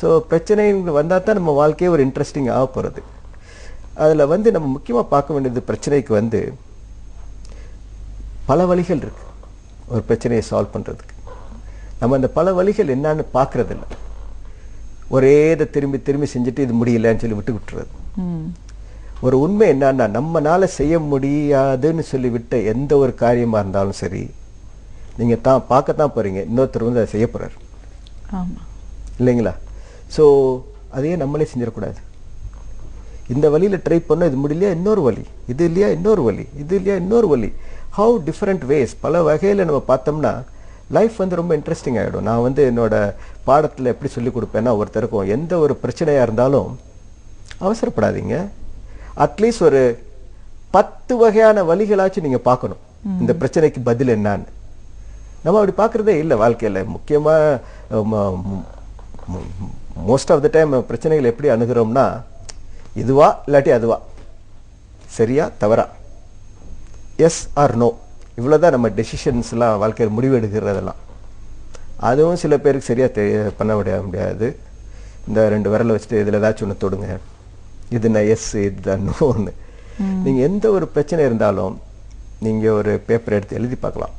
ஸோ பிரச்சனை வந்தால் தான் நம்ம வாழ்க்கையே ஒரு இன்ட்ரெஸ்டிங் ஆக போகிறது. அதில் வந்து நம்ம முக்கியமாக பார்க்க வேண்டியது, பிரச்சனைக்கு வந்து பல வழிகள் இருக்கு ஒரு பிரச்சனையை சால்வ் பண்ணுறதுக்கு. நம்ம அந்த பல வழிகள் என்னன்னு பார்க்கறதில்ல. ஒரே இதை திரும்பி திரும்பி செஞ்சுட்டு இது முடியலன்னு சொல்லி விட்டுறது. ஒரு உண்மை என்னன்னா, நம்மளால செய்ய முடியாதுன்னு சொல்லி விட்ட எந்த ஒரு காரியமாக இருந்தாலும் சரி, நீங்கள் தான் பார்க்கத்தான் போகிறீங்க, இன்னொருத்தர் வந்து அதை செய்ய போகிறார் இல்லைங்களா? ஸோ அதையே நம்மளே செஞ்சிடக்கூடாது. இந்த வழியில் ட்ரை பண்ணோம், இது முடியலையா இன்னொரு வழி, இது இல்லையா இன்னொரு வழி, இது இல்லையா இன்னொரு வழி. ஹவு டிஃப்ரெண்ட் வேஸ், பல வகையில் நம்ம பார்த்தோம்னா லைஃப் வந்து ரொம்ப இன்ட்ரெஸ்டிங் ஆகிடும். நான் வந்து என்னோட பாடத்தில் எப்படி சொல்லிக் கொடுப்பேன்னா, ஒருத்தருக்கும் எந்த ஒரு பிரச்சனையாக இருந்தாலும் அவசரப்படாதீங்க, அட்லீஸ்ட் ஒரு 10 வகையான வழிகளாச்சும் நீங்கள் பார்க்கணும் இந்த பிரச்சனைக்கு பதில் என்னான்னு. நம்ம அப்படி பார்க்குறதே இல்லை வாழ்க்கையில். முக்கியமாக மோஸ்ட் ஆஃப் த டைம் பிரச்சனைகள் எப்படி அணுகிறோம்னா, இதுவா இல்லாட்டி அதுவா, சரியா தவறா, எஸ் ஆர் நோ, இவ்வளோதான் நம்ம டெசிஷன்ஸ்லாம் வாழ்க்கையில் முடிவெடுக்கிறதெல்லாம். அதுவும் சில பேருக்கு சரியாக பண்ண முடியாது. இந்த 2 விரலை வச்சுட்டு இதில் ஏதாச்சும் ஒன்று தொடுங்க, இது நான் எஸ் இதுதான் நோன்னு. நீங்கள் எந்த ஒரு பிரச்சனை இருந்தாலும் நீங்கள் ஒரு பேப்பர் எடுத்து எழுதி பார்க்கலாம்.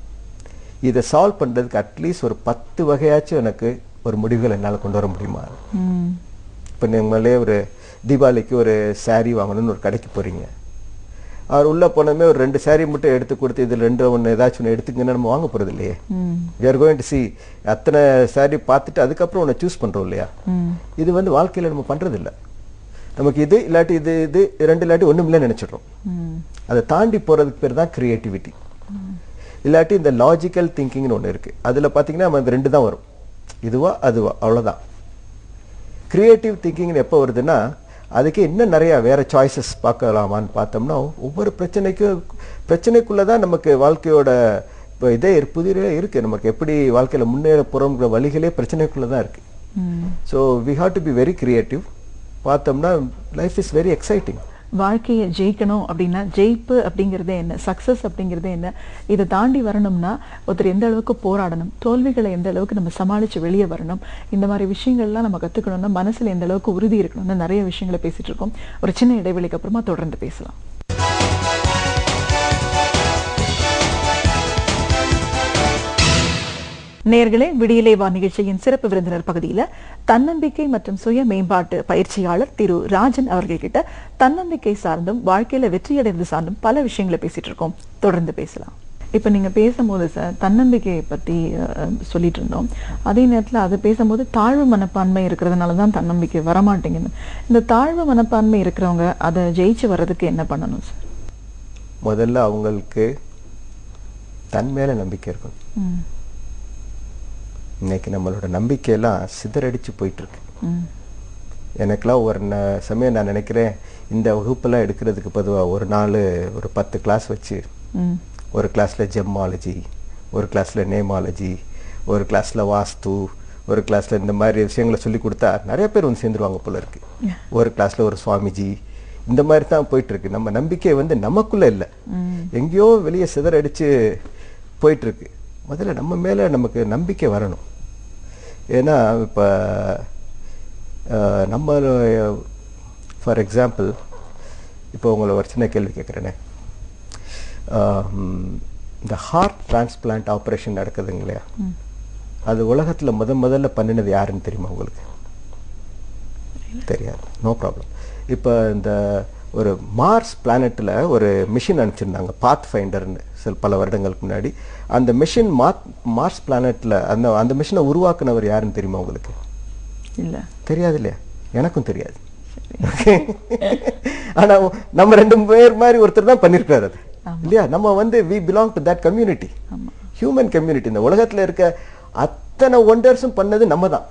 இதை சால்வ் பண்ணுறதுக்கு அட்லீஸ்ட் ஒரு 10 வகையாச்சும் எனக்கு ஒரு முடிவுகள் என்னால் கொண்டு வர முடியுமா? இப்போ நீங்களே ஒரு தீபாவளிக்கு ஒரு சாரீ வாங்கணும்னு ஒரு கடைக்கு போகிறீங்க, அவர் உள்ளே போனதுமே ஒரு 2 சாரீ மட்டும் எடுத்து கொடுத்து இதில் 2 ஒன்று ஏதாச்சும் ஒன்று எடுத்துக்கன்னு நம்ம வாங்க போகிறது இல்லையே. We are going to see அத்தனை சாரீ பார்த்துட்டு அதுக்கப்புறம் ஒன்று சூஸ் பண்ணுறோம் இல்லையா? இது வந்து வாழ்க்கையில் நம்ம பண்ணுறதில்ல. நமக்கு இது இல்லாட்டி இது 2 இல்லாட்டி ஒன்றும் இல்லைன்னு நினச்சிடுறோம். அதை தாண்டி போகிறதுக்கு பேர் தான் கிரியேட்டிவிட்டி. இல்லாட்டி இந்த லாஜிக்கல் திங்கிங்னு ஒன்று இருக்குது. அதில் பார்த்தீங்கன்னா நம்ம இந்த 2 தான் வரும், இதுவா அதுவா, அவ்வளோதான். கிரியேட்டிவ் திங்கிங்னு எப்போ வருதுன்னா, அதுக்கு இன்னும் நிறையா வேறு சாய்ஸஸ் பார்க்கலாமான்னு பார்த்தோம்னா, ஒவ்வொரு பிரச்சனைக்குள்ளே தான் நமக்கு வாழ்க்கையோட இப்போ இதே புதிய இருக்குது. நமக்கு எப்படி வாழ்க்கையில் முன்னேற போகிறோங்கிற வழிகளே பிரச்சனைக்குள்ளே தான் இருக்குது. So we have to be very creative. பார்த்தோம்னா லைஃப் இஸ் வெரி எக்ஸைட்டிங். வாழ்க்கையை ஜெயிக்கணும் அப்படின்னா ஜெயிப்பு அப்படிங்கிறதே என்ன, சக்ஸஸ் அப்படிங்கிறதே என்ன, இதை தாண்டி வரணும்னா ஒருத்தர் எந்த அளவுக்கு போராடணும், தோல்விகளை எந்த அளவுக்கு நம்ம சமாளித்து வெளியே வரணும், இந்த மாதிரி விஷயங்கள்லாம் நம்ம கற்றுக்கணும்னா மனசில் எந்த அளவுக்கு உறுதி இருக்கணும்னு நிறைய விஷயங்களை பேசிகிட்டு இருக்கோம். ஒரு சின்ன இடைவெளிக்கு அப்புறமா தொடர்ந்து பேசலாம். நேயர்களே, விடியலே வா நிகழ்ச்சியின் சிறப்பு விருந்தினர் பகுதியில் தன்னம்பிக்கை மற்றும் சுய மேம்பாட்டு பயிற்சியாளர் திரு ராஜன் அவர்கள்கிட்ட தன்னம்பிக்கை சார்ந்தும் வாழ்க்கையில வெற்றியடைந்து சார்ந்தும் பல விஷயங்களை பேசிட்டு இருக்கோம். தொடர்ந்து பேசலாம். இப்போ நீங்கள் பேசும்போது சார் தன்னம்பிக்கையை பற்றி சொல்லிட்டு இருந்தோம். அதே நேரத்தில் அது பேசும்போது தாழ்வு மனப்பான்மை இருக்கிறதுனால தான் தன்னம்பிக்கை வரமாட்டேங்குது. இந்த தாழ்வு மனப்பான்மை இருக்கிறவங்க அதை ஜெயிச்சு வர்றதுக்கு என்ன பண்ணணும் சார்? முதல்ல அவங்களுக்கு தன் மேல நம்பிக்கை இருக்கணும். ம். இன்னைக்கு நம்மளோட நம்பிக்கையெல்லாம் சிதறடிச்சு போயிட்டு இருக்கு. ம். எனக்கெல்லாம் ஒரு சமயம் நான் நினைக்கிறேன், இந்த வகுப்பெல்லாம் எடுக்கிறதுக்கு பொதுவாக ஒரு நாள் ஒரு 10 கிளாஸ் வச்சு, ம். ஒரு கிளாஸில் ஜெம்மாலஜி, ஒரு கிளாஸில் நேமாலஜி, ஒரு கிளாஸில் வாஸ்து, ஒரு கிளாஸில் இந்த மாதிரி விஷயங்களை சொல்லி கொடுத்தா நிறைய பேர் வந்து சேர்ந்துருவாங்க போல இருக்கு. ஒரு கிளாஸில் ஒரு சுவாமிஜி, இந்த மாதிரி தான் போயிட்டு இருக்கு. நம்ம நம்பிக்கை வந்து நமக்குள்ள இல்லை, எங்கேயோ வெளியே சிதறடிச்சு போயிட்டு இருக்கு. முதல்ல நம்ம மேலே நமக்கு நம்பிக்கை வரணும். ஏன்னா இப்போ நம்ம ஃபார் எக்ஸாம்பிள் இப்போ உங்களை ஒரு சின்ன கேள்வி கேட்குறேனே, இந்த ஹார்ட் டிரான்ஸ்பிளான்ட் ஆப்ரேஷன் நடக்குதுங்க இல்லையா, அது உலகத்தில் முதல்ல பண்ணினது யாருன்னு தெரியுமா உங்களுக்கு? தெரியாது, நோ ப்ராப்ளம். இப்போ இந்த ஒரு மார்ஸ் பிளானெட்டில் ஒரு மிஷின் அனுப்பிச்சிருந்தாங்க, பாத் ஃபைண்டர்னு, பல வருடங்களுக்கு முன்னாடி. அந்த மிஷின் மார்ஸ் பிளானெட்டில் அந்த மிஷினை உருவாக்குனவர் யாருன்னு தெரியுமா உங்களுக்கு? இல்லை. தெரியாது இல்லையா? எனக்கும் தெரியாது. ஆனா நம்ம 2 பேர் மாதிரி ஒருத்தர் தான் பண்ணிருக்காரு அது இல்லையா? நம்ம வந்து we belong to that community, human community. இந்த உலகத்துல இருக்க அத்தனை ஒண்டர்ஸும் பண்ணது நம்ம தான்.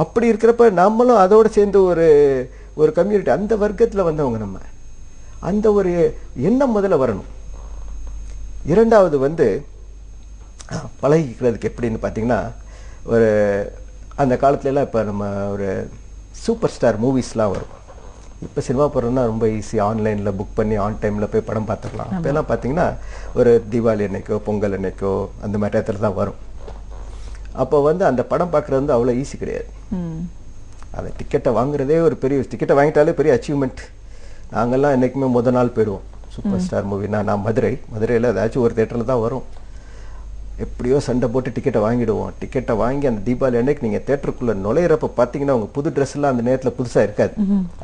அப்படி இருக்கிறப்ப நம்மளும் அதோட சேர்ந்து ஒரு கம்யூனிட்டி, அந்த வர்க்கத்துல வந்தவங்க நம்ம. அந்த ஒரு எண்ணம் முதல்ல வரணும். இரண்டாவது வந்து பழகிக்கிறதுக்கு எப்படின்னு பார்த்தீங்கன்னா, ஒரு அந்த காலத்துலலாம் இப்போ நம்ம ஒரு சூப்பர் ஸ்டார் மூவிஸ்லாம் வரும். இப்போ சினிமா போகிறோம்னா ரொம்ப ஈஸி, ஆன்லைனில் புக் பண்ணி ஆன் டைமில் போய் படம் பார்த்துக்கலாம். அப்போலாம் பார்த்தீங்கன்னா ஒரு தீபாவளி அன்னைக்கோ பொங்கல் அன்னைக்கோ அந்த மாதிரி இடத்துல தான் வரும். அப்போ வந்து அந்த படம் பார்க்குறது வந்து அவ்வளோ ஈஸி கிடையாது. அந்த டிக்கெட்டை வாங்குறதே ஒரு பெரிய, டிக்கெட்டை வாங்கிட்டாலே பெரிய அச்சீவ்மெண்ட். நாங்கள்லாம் என்றைக்குமே முதல் நாள் போயிடுவோம் சூப்பர் ஸ்டார் மூவினா. நான் மதுரையில் ஏதாச்சும் ஒரு தேட்டரில் தான் வரும். எப்படியோ சண்டை போட்டு டிக்கெட்டை வாங்கிடுவோம். டிக்கெட்டை வாங்கி அந்த தீபாவளி அன்னைக்கு நீங்கள் தேட்டருக்குள்ளே நுழையிறப்ப பார்த்தீங்கன்னா உங்கள் புது ட்ரெஸ்லாம் அந்த நேரத்தில் புதுசாக இருக்காது.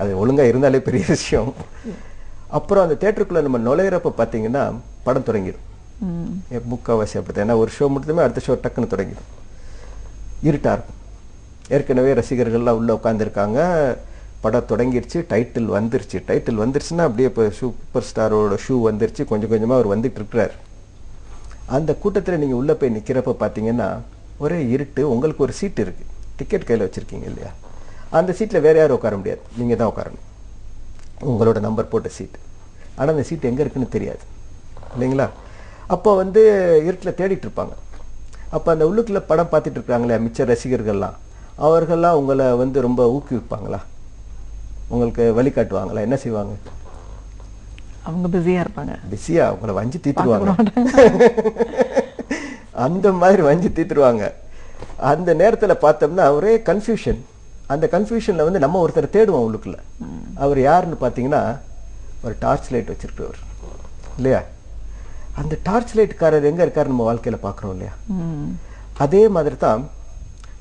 அது ஒழுங்காக இருந்தாலே பெரிய விஷயம். அப்புறம் அந்த தேட்டருக்குள்ளே நம்ம நுழையிறப்ப பார்த்தீங்கன்னா படம் தொடங்கிடும். முக்கால்வாசி அப்படித்தான். ஏன்னா ஒரு ஷோ மட்டுமே அடுத்த ஷோ டக்குன்னு தொடங்கிடும். இருட்டாக இருக்கும். ஏற்கனவே ரசிகர்கள்லாம் உள்ளே உட்காந்துருக்காங்க. படம் தொடங்கிருச்சு, டைட்டில் வந்துருச்சுன்னா அப்படியே இப்போ சூப்பர் ஸ்டாரோட ஷூ வந்துருச்சு, கொஞ்சம் கொஞ்சமாக அவர் வந்துட்டு இருக்கிறார். அந்த கூட்டத்தில் நீங்கள் உள்ளே போய் நிற்கிறப்ப பார்த்தீங்கன்னா ஒரே இருட்டு. உங்களுக்கு ஒரு சீட் இருக்குது, டிக்கெட் கையில் வச்சுருக்கீங்க இல்லையா? அந்த சீட்டில் வேறு யாரும் உட்கார முடியாது, நீங்கள் தான் உட்காரணும், உங்களோட நம்பர் போட்ட சீட்டு. ஆனால் அந்த சீட் எங்கே இருக்குன்னு தெரியாது இல்லைங்களா? அப்போ வந்து இருட்டில் தேடிட்டு இருப்பாங்க. அப்போ அந்த உள்ளுக்குள்ளே படம் பார்த்துட்டு இருக்காங்களே மிச்ச ரசிகர்கள்லாம், அவர்கள்லாம் உங்களை வந்து ரொம்ப ஊக்குவிப்பாங்களா? உங்களுக்கு வழிகாட்டுவாங்களா? என்ன செய்வாங்க? அவங்க பிஸியா இருப்பாங்க. பிஸியா உங்களை வஞ்சி தீத்துருவாங்க. அந்த மாதிரி வஞ்சி தீத்துருவாங்க. அந்த நேரத்துல பார்த்தோம்னா ஒரே கன்ஃபியூஷன். அந்த கன்ஃபியூஷன்ல வந்து நம்ம ஒருத்தர் தேடுவோம் உள்ளுக்குள்ள. அவர் யாருன்னு பார்த்தீங்கன்னா ஒரு டார்ச் லைட் வச்சிருக்கிறவர் இல்லையா? அந்த டார்ச் லைட்காரர் எங்க இருக்காரு நம்ம வாழ்க்கையில பார்க்குறோம் இல்லையா? அதே மாதிரி தான்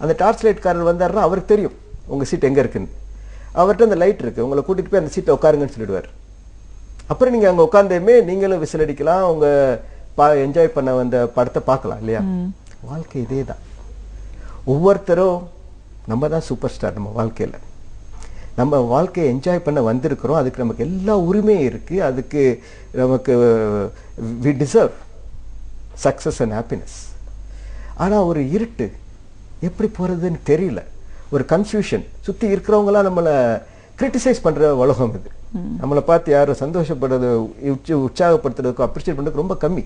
அந்த டார்ச் லைட்காரர் வந்தாருன்னா அவருக்கு தெரியும் உங்க சீட் எங்க இருக்குன்னு. அவர்கிட்ட அந்த லைட் இருக்கு, உங்களை கூட்டிட்டு போய் அந்த சீட்டை உட்காருங்கன்னு சொல்லிடுவார். அப்புறம் நீங்க அங்க உட்கார்ந்தேமே நீங்களும் விசில் அடிக்கலாம், உங்க என்ஜாய் பண்ண வந்த படத்தை பார்க்கலாம் இல்லையா? வாழ்க்கை இதே தான். ஒவ்வொருத்தரும் நம்ம தான் சூப்பர் ஸ்டார். நம்ம வாழ்க்கையில நம்ம வாழ்க்கையை என்ஜாய் பண்ண வந்திருக்கிறோம். அதுக்கு நமக்கு எல்லா உரிமையும் இருக்கு. அதுக்கு நமக்கு we deserve success and happiness. ஆனா ஒரு இருட்டு, எப்படி போறதுன்னு தெரியல, ஒரு கன்ஃபியூஷன். சுத்தி இருக்கிறவங்களாம் நம்மளை கிரிட்டிசைஸ் பண்ற உலகம் இது. நம்மளை பார்த்து யாரும் சந்தோஷப்படுறது, உற்சாகப்படுத்துறதுக்கும் அப்ரிஷியேட் பண்ணுறதுக்கு ரொம்ப கம்மி,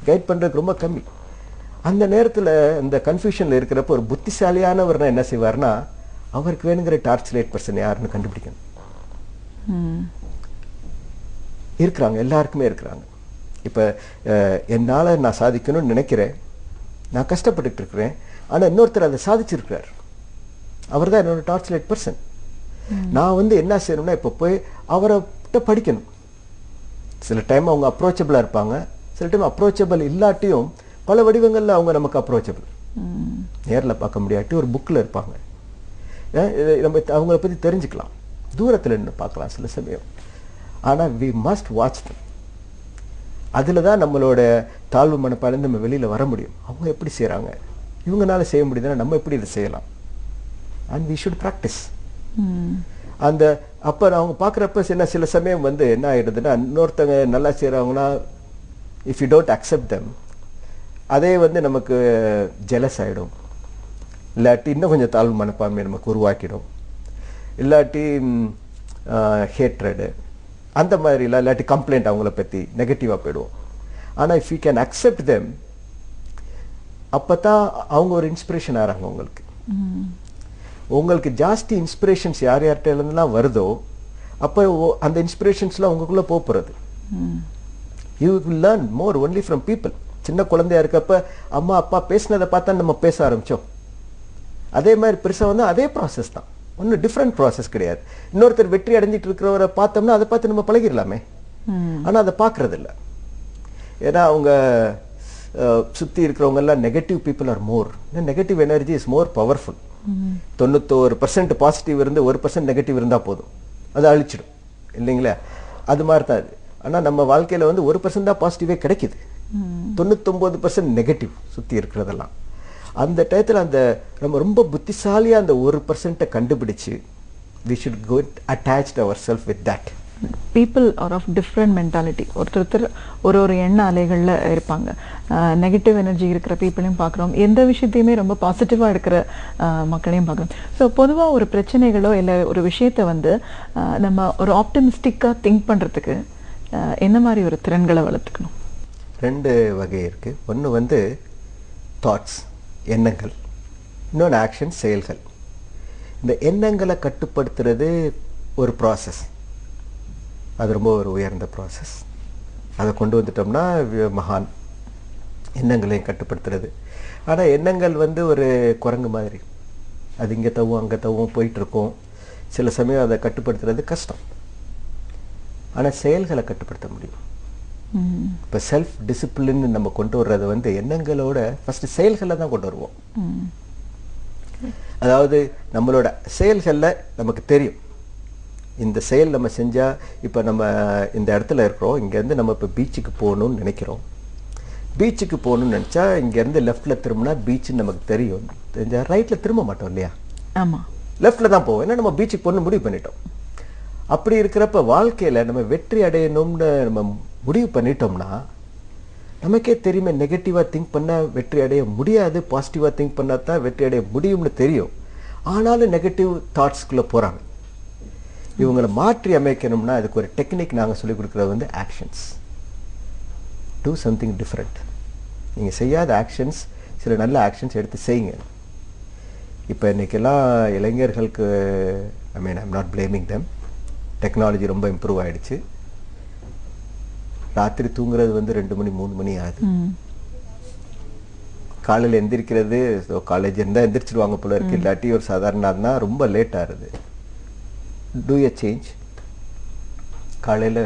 கைட் பண்ணுறதுக்கு ரொம்ப கம்மி. அந்த நேரத்தில் இந்த கன்ஃபியூஷனில் இருக்கிறப்ப ஒரு புத்திசாலியானவர்னா என்ன செய்வார்னா, அவருக்கு வேணுங்கிற டார்ச் லைட் பர்சன் யாருன்னு கண்டுபிடிக்கணும். இருக்கிறாங்க, எல்லாருக்குமே இருக்கிறாங்க. இப்போ என்னால் நான் சாதிக்கணும்னு நினைக்கிறேன், நான் கஷ்டப்பட்டுட்டு இருக்கிறேன், ஆனால் இன்னொருத்தர் அதை சாதிச்சிருக்கிறார், அவர் தான் என்னோட டார்ச் லைட் பர்சன். நான் வந்து என்ன செய்யணும்னா இப்போ போய் அவர்கிட்ட படிக்கணும். சில டைம் அவங்க அப்ரோச்சபிளாக இருப்பாங்க, சில டைம் அப்ரோச்சபிள் இல்லாட்டியும் பல வடிவங்களில் அவங்க நமக்கு அப்ரோச்சபிள். நேரில் பார்க்க முடியாட்டி ஒரு புக்கில் இருப்பாங்க, நம்ம அவங்கள பற்றி தெரிஞ்சுக்கலாம், தூரத்தில் நின்று பார்க்கலாம் சில சமயம். ஆனால் வி மஸ்ட் வாட்ச் தம். அதில் தான் நம்மளோட தாழ்வு மனப்பாலேருந்து நம்ம வெளியில் வர முடியும். அவங்க எப்படி செய்கிறாங்க, இவங்களால செய்ய முடியுதுன்னா நம்ம எப்படி இதை செய்யலாம். And we should practise. அந்த அப்போ அவங்க பார்க்குறப்ப சில சமயம் வந்து என்ன ஆகிடுதுன்னா, இன்னொருத்தங்க நல்லா செய்கிறவங்கன்னா if you don't accept them, அதே வந்து நமக்கு ஜெலஸ் ஆகிடும், இல்லாட்டி இன்னும் கொஞ்சம் தாழ்வு மனப்பான்மை நமக்கு உருவாக்கிடும், இல்லாட்டி ஹேட்ரடு அந்த மாதிரிலாம், இல்லாட்டி கம்ப்ளைண்ட் அவங்கள பற்றி நெகட்டிவாக போயிடுவோம். ஆனால் if you can accept them, அப்போ தான் அவங்க ஒரு இன்ஸ்பிரேஷன் ஆகிறாங்க உங்களுக்கு. உங்களுக்கு ஜாஸ்தி இன்ஸ்பிரேஷன்ஸ் யார் யார்கிட்டலாம் வருதோ அப்போ அந்த இன்ஸ்பிரேஷன்ஸ்லாம் உங்களுக்குள்ளே போகிறது. You will learn more only from people. சின்ன குழந்தையா இருக்கப்ப அம்மா அப்பா பேசினதை பார்த்தா நம்ம பேச ஆரம்பித்தோம். அதே மாதிரி பெருசாக வந்து அதே ப்ராசஸ் தான், ஒன்றும் டிஃப்ரெண்ட் ப்ராசஸ் கிடையாது. இன்னொருத்தர் வெற்றி அடைஞ்சிட்டு இருக்கிறவரை பார்த்தோம்னா அதை பார்த்து நம்ம பழகிடலாமே, ஆனால் அதை பார்க்கறது இல்லை. ஏன்னா அவங்க சுற்றி இருக்கிறவங்கெல்லாம் negative people are more. Negative energy is more powerful. 91% positive இருந்து 1% நெகட்டிவ் இருந்தால் போதும், அதை அழிச்சிடும் இல்லைங்களா? அது மாதிரி தான் அது. ஆனால் நம்ம வாழ்க்கையில் வந்து 1% தான் பாசிட்டிவே கிடைக்குது, 99% நெகட்டிவ் சுற்றி இருக்கிறதெல்லாம். அந்த டயத்தில் அந்த நம்ம ரொம்ப புத்திசாலியாக அந்த 1% கண்டுபிடிச்சு we should go attached ourselves with that. People are of different mentality. ஒருத்தர் ஒரு எண்ண அலைகளில் இருப்பாங்க. நெகட்டிவ் எனர்ஜி இருக்கிற பீப்புளையும் பார்க்குறோம், எந்த விஷயத்தையுமே ரொம்ப பாசிட்டிவாக இருக்கிற மக்களையும் பார்க்குறோம். ஸோ பொதுவாக ஒரு பிரச்சனைகளோ இல்லை ஒரு விஷயத்தை வந்து நம்ம ஒரு ஆப்டிமிஸ்டிக்காக திங்க் பண்ணுறதுக்கு என்ன மாதிரி ஒரு திறன்களை வளர்த்துக்கணும்? 2 வகை இருக்குது. ஒன்று வந்து தாட்ஸ், எண்ணங்கள், இன்னொன்று ஆக்ஷன், செயல்கள். இந்த எண்ணங்களை கட்டுப்படுத்துறது ஒரு ப்ராசஸ், அது ரொம்ப ஒரு உயர்ந்த ப்ராசஸ். அதை கொண்டு வந்துட்டோம்னா மகான், எண்ணங்களையும் கட்டுப்படுத்துறது. ஆனால் எண்ணங்கள் வந்து ஒரு குரங்கு மாதிரி, அது இங்கே தவும் அங்கே தவும் போயிட்டுருக்கோம். சில சமயம் அதை கட்டுப்படுத்துறது கஷ்டம், ஆனால் செயல்களை கட்டுப்படுத்த முடியும். இப்போ செல்ஃப் டிசிப்ளின் நம்ம கொண்டு வர்றது வந்து எண்ணங்களோட ஃபஸ்ட்டு செயல்களை தான் கொண்டு வருவோம். அதாவது நம்மளோட செயல்களில் நமக்கு தெரியும் இந்த செயல் நம்ம செஞ்சால், இப்போ நம்ம இந்த இடத்துல இருக்கிறோம், இங்கேருந்து நம்ம இப்போ பீச்சுக்கு போகணும்னு நினைக்கிறோம். பீச்சுக்கு போகணும்னு நினச்சா இங்கேருந்து லெஃப்டில் திரும்பினா பீச்சுன்னு நமக்கு தெரியும். தெரிஞ்சால் ரைட்டில் திரும்ப மாட்டோம் இல்லையா? ஆமாம், லெஃப்டில் தான் போவோம், ஏன்னா நம்ம பீச்சுக்கு போகணும்னு முடிவு பண்ணிட்டோம். அப்படி இருக்கிறப்ப வாழ்க்கையில் நம்ம வெற்றி அடையணும்னு நம்ம முடிவு பண்ணிட்டோம்னா நமக்கே தெரியுமே, நெகட்டிவாக திங்க் பண்ணால் வெற்றி அடைய முடியாது, பாசிட்டிவாக திங்க் பண்ணால் தான் வெற்றி அடைய முடியும்னு தெரியும். ஆனாலும் நெகட்டிவ் தாட்ஸ்குள்ளே போகிறாங்க. இவங்களை மாற்றி அமைக்கணும்னா அதுக்கு ஒரு டெக்னிக் நாங்கள் சொல்லிக் கொடுக்குறது வந்து ஆக்ஷன்ஸ். Do something different. நீங்கள் செய்யாத ஆக்ஷன்ஸ், சில நல்ல ஆக்ஷன்ஸ் எடுத்து செய்யுங்க. இப்போ இன்றைக்கெல்லாம் இளைஞர்களுக்கு, I'm not blaming them, technology ரொம்ப இம்ப்ரூவ் ஆகிடுச்சு. ராத்திரி தூங்குறது வந்து 2 மணி 3 மணி ஆகுது. காலையில் எந்திரிக்கிறது, காலேஜ் இருந்தால் எந்திரிச்சிடுவாங்க போல இருக்கு, இல்லாட்டி ஒரு சாதாரண ரொம்ப லேட் ஆகுது. Do a change. காலையில்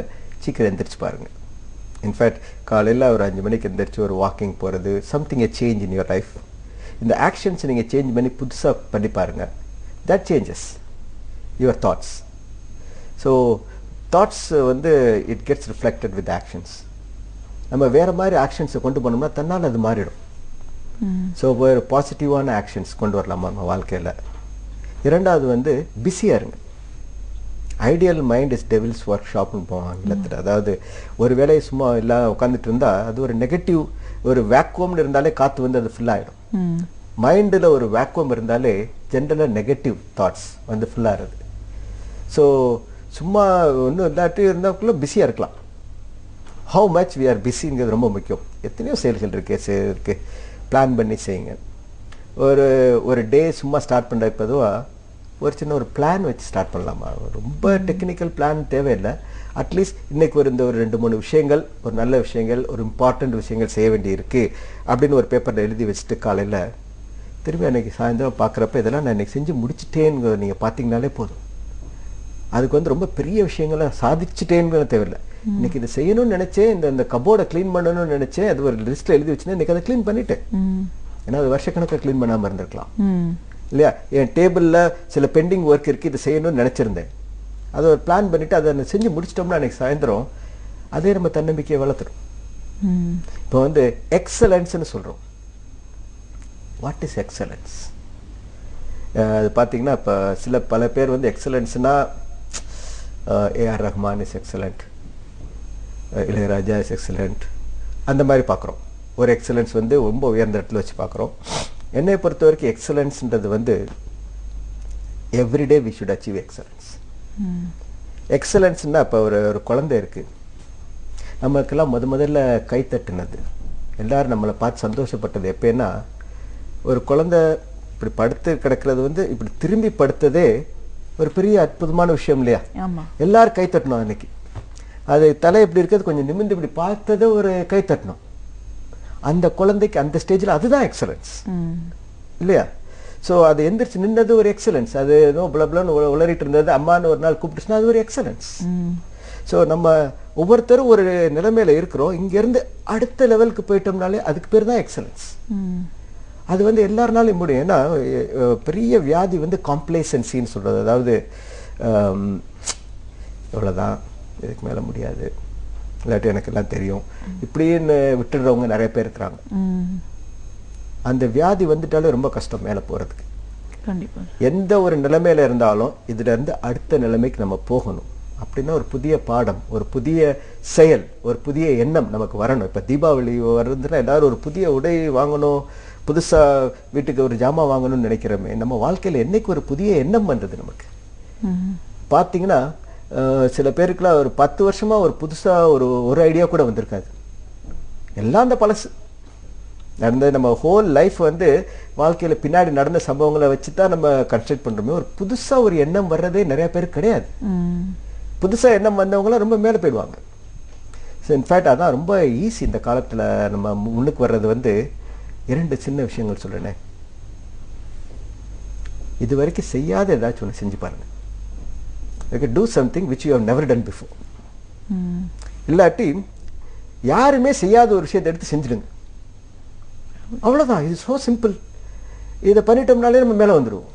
சீக்கிரம் எந்திரிச்சு பாருங்கள். இன்ஃபேக்ட் காலையில் ஒரு 5 மணிக்கு எந்திரிச்சு ஒரு வாக்கிங் போகிறது, something a change in your life. இந்த ஆக்ஷன்ஸ் நீங்கள் சேஞ்ச் பண்ணி புதுசாக பண்ணி பாருங்கள். That changes your thoughts. So thoughts வந்து it gets reflected with actions. நம்ம வேறு மாதிரி ஆக்ஷன்ஸை கொண்டு போனோம்னா தன்னால் அது மாறிடும். ஸோ ஒரு பாசிட்டிவான ஆக்ஷன்ஸ் கொண்டு வரலாமா நம்ம வாழ்க்கையில். 2வது வந்து பிஸியாக இருங்க. Ideal mind is devil's work ஷாப்னு போவாங்க இல்லத்தில். அதாவது ஒரு வேலையை சும்மா எல்லாம் உட்காந்துட்டு இருந்தால் அது ஒரு நெகட்டிவ், ஒரு வேக்குவம்னு இருந்தாலே காற்று வந்து அது ஃபுல்லாகிடும். மைண்டில் ஒரு வேக்குவம் இருந்தாலே ஜென்ரலாக நெகட்டிவ் தாட்ஸ் வந்து ஃபுல்லாகிறது. ஸோ சும்மா ஒன்றும் இல்லாட்டி இருந்தாக்குள்ளே பிஸியாக இருக்கலாம். ஹவு மச் வி ஆர் பிஸிங்கிறது ரொம்ப முக்கியம். எத்தனையோ செயல்கள் இருக்குது, பிளான் பண்ணி செய்யுங்க. ஒரு டே சும்மா ஸ்டார்ட் பண்ணுற பொதுவாக ஒரு சின்ன ஒரு பிளான் வச்சு ஸ்டார்ட் பண்ணலாமா? ரொம்ப டெக்னிக்கல் பிளான் தேவையில்லை. அட்லீஸ்ட் இன்றைக்கி ஒரு 2-3 விஷயங்கள், ஒரு நல்ல விஷயங்கள், ஒரு இம்பார்ட்டண்ட் விஷயங்கள் செய்ய வேண்டியிருக்கு அப்படின்னு ஒரு பேப்பரில் எழுதி வச்சுட்டு காலையில் திரும்பி அன்றைக்கி சாயந்தரம் பார்க்குறப்ப இதெல்லாம் நான் இன்றைக்கி செஞ்சு முடிச்சுட்டேன்னு நீங்கள் பார்த்தீங்கனாலே போதும். அதுக்கு வந்து ரொம்ப பெரிய விஷயங்களை சாதிச்சுட்டேன்னு தேவையில்லை. இன்னைக்கு இதை செய்யணும்னு நினைச்சேன், இந்த கபோர்டை க்ளீன் பண்ணணும்னு நினைச்சேன், அது ஒரு லிஸ்ட்டில் எழுதி வச்சுன்னா இன்னைக்கு அதை க்ளீன் பண்ணிட்டேன். ஏன்னா அது வருஷக்கணக்காக க்ளீன் பண்ணாமல் இருந்திருக்கலாம் இல்லையா? என் டேபிளில் சில பெண்டிங் ஒர்க் இருக்குது, இதை செய்யணும்னு நினச்சிருந்தேன், அதை ஒரு பிளான் பண்ணிவிட்டு அதை செஞ்சு முடிச்சிட்டோம்னா அன்றைக்கி சாயந்தரம் அதே நம்ம தன்னம்பிக்கையை வளர்த்துடும். இப்போ வந்து எக்ஸலன்ஸ்ன்னு சொல்கிறோம். What is excellence? அது பார்த்தீங்கன்னா இப்போ பல பேர் வந்து எக்ஸலன்ஸ்னால் AR Rahman is excellent, Ilaiyaraaja is excellent, அந்த மாதிரி பார்க்குறோம். ஒரு எக்ஸலன்ஸ் வந்து ரொம்ப உயர்ந்த இடத்துல வச்சு பார்க்குறோம். என்னை பொறுத்த வரைக்கும் எக்ஸலன்ஸ்ன்றது வந்து everyday we should achieve excellence. எக்ஸலன்ஸ்னா இப்போ ஒரு குழந்தை இருக்குது, நமக்கெல்லாம் முதல்ல கை தட்டுனது, எல்லாரும் நம்மளை பார்த்து சந்தோஷப்பட்டது எப்போன்னா, ஒரு குழந்தை இப்படி படுத்து கிடக்கிறது வந்து இப்படி திரும்பி படுத்ததே ஒரு பெரிய அற்புதமான விஷயம் இல்லையா? எல்லாரும் கை தட்டணும் அன்னைக்கு. அது தலை எப்படி இருக்கிறது கொஞ்சம் நிமிர்ந்து இப்படி பார்த்ததை ஒரு கை தட்டணும். அந்த குழந்தைக்கு அந்த ஸ்டேஜில் அதுதான் எக்ஸலன்ஸ் இல்லையா? ஸோ அது எந்திரிச்சு நின்னது ஒரு எக்ஸலன்ஸ். அது ஏதோ பிளப்லன்னு உளறிட்டு இருந்தது, அம்மான்னு ஒரு நாள் கூப்பிட்டுச்சுன்னா அது ஒரு எக்ஸலன்ஸ். ஸோ நம்ம ஒவ்வொருத்தரும் ஒரு நிலைமையில இருக்கிறோம், இங்கேருந்து அடுத்த லெவலுக்கு போயிட்டோம்னாலே அதுக்கு பேர் தான் எக்ஸலன்ஸ். அது வந்து எல்லாருனாலும் முடியும். ஏன்னா பெரிய வியாதி வந்து காம்ப்ளேசன்சின்னு சொல்றது, அதாவது இவ்வளோதான், இதுக்கு மேலே முடியாது, இல்லாட்டி எனக்கு எல்லாம் தெரியும், இப்படின்னு விட்டுடுறவங்க நிறைய பேர் இருக்கிறாங்க. அந்த வியாதி வந்துட்டாலே ரொம்ப கஷ்டம் மேலே போகிறதுக்கு. எந்த ஒரு நிலைமையில இருந்தாலும் இதுல இருந்து அடுத்த நிலைமைக்கு நம்ம போகணும் அப்படின்னா ஒரு புதிய பாடம், ஒரு புதிய செயல், ஒரு புதிய எண்ணம் நமக்கு வரணும். இப்போ தீபாவளி வருதுன்னா எல்லாரும் ஒரு புதிய உடை வாங்கணும், புதுசாக வீட்டுக்கு ஒரு ஜாமான் வாங்கணும்னு நினைக்கிறோமே, நம்ம வாழ்க்கையில் என்னைக்கு ஒரு புதிய எண்ணம் வந்தது நமக்கு? பார்த்தீங்கன்னா சில பேருக்குலாம் ஒரு 10 வருஷமா ஒரு புதுசாக ஒரு ஐடியா கூட வந்திருக்காது. எல்லாம் அந்த பழசு நடந்த நம்ம ஹோல் லைஃப் வந்து வாழ்க்கையில் பின்னாடி நடந்த சம்பவங்களை வச்சு தான் நம்ம கன்ஸ்ட்ரக்ட் பண்ணுறோமே. ஒரு புதுசாக ஒரு எண்ணம் வர்றதே நிறைய பேருக்கு கிடையாது. புதுசாக எண்ணம் வந்தவங்களாம் ரொம்ப மேலே போயிடுவாங்க. ஸோ இன்ஃபேக்ட் அதான் ரொம்ப ஈஸி இந்த காலத்தில் நம்ம முன்னுக்கு வர்றது வந்து 2 சின்ன விஷயங்கள் சொல்கிறேனே. இது வரைக்கும் செய்யாத ஏதாச்சும் ஒன்று செஞ்சு பாருங்க. Do something which you have never done before. இல்லாட்டி யாருமே செய்யாத ஒரு விஷயத்தை எடுத்து செஞ்சிடுங்க. அவ்வளோதான். இது ஸோ சிம்பிள். இதை பண்ணிட்டோம்னாலே நம்ம மேலே வந்துடுவோம்.